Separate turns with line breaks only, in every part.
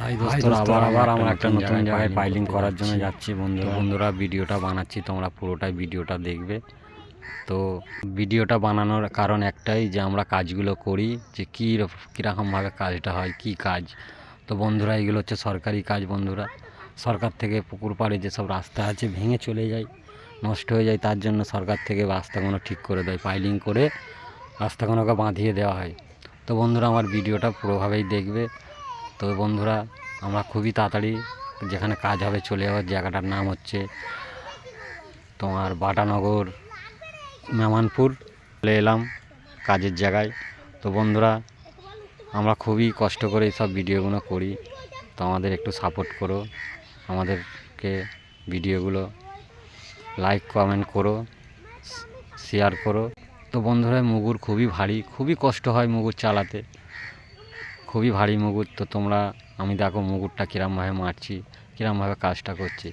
High দোস্তরা, আবার আমরা একটা নতুন জায়গায় পাইলিং করার জন্য যাচ্ছি বন্ধুরা। ভিডিওটা বানাচ্ছি, তোমরা পুরোটাই ভিডিওটা দেখবে। তো ভিডিওটা বানানোর কারণ একটাই, যে আমরা কাজগুলো করি, যে কীরকমভাবে কাজটা হয়, কি কাজ। তো বন্ধুরা, এগুলো হচ্ছে সরকারি কাজ বন্ধুরা। সরকার থেকে পুকুর পাড়ে যেসব রাস্তা আছে ভেঙে চলে যায়, নষ্ট হয়ে যায়, তার জন্য সরকার থেকে রাস্তাগুলো ঠিক করে দেয়, পাইলিং করে রাস্তাগুলোকে বাঁধিয়ে দেওয়া হয়। তো বন্ধুরা, আমার ভিডিওটা পুরোভাবেই দেখবে। তো বন্ধুরা, আমরা খুবই তাড়াতাড়ি যেখানে কাজ হবে চলে যাওয়ার, জায়গাটার নাম হচ্ছে তোমার বাটানগর মেমানপুর। চলে এলাম কাজের জায়গায়। তো বন্ধুরা, আমরা খুবই কষ্ট করে সব ভিডিওগুলো করি, তো আমাদের একটু সাপোর্ট করো, আমাদেরকে ভিডিওগুলো লাইক কমেন্ট করো, শেয়ার করো। তো বন্ধুরা, মুগুর খুবই ভারী, খুবই কষ্ট হয় মুগুর চালাতে, খুবই ভারী মুগুর। তো তোমরা, আমি দেখো মুগুরটা কীরমভাবে মারছি, কীরমভাবে কাজটা করছি।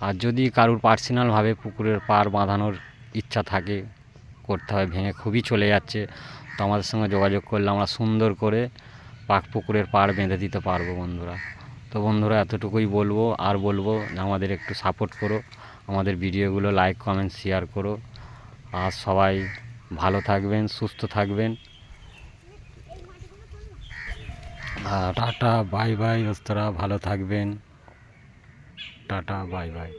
আর যদি কারুর পার্সোনালভাবে পুকুরের পাড় বাঁধানোর ইচ্ছা থাকে, করতে হয়, ভেঙে খুবই চলে যাচ্ছে, তো আমাদের সঙ্গে যোগাযোগ করলে আমরা সুন্দর করে পুকুরের পাড় বেঁধে দিতে পারবো বন্ধুরা। তো বন্ধুরা, এতটুকুই বলবো, আর বলবো আমাদের একটু সাপোর্ট করো, আমাদের ভিডিওগুলো লাইক কমেন্ট শেয়ার করো। আর সবাই ভালো থাকবেন, সুস্থ থাকবেন। টাটা বাই বাই দোস্তরা, ভালো থাকবেন। Tata bye bye.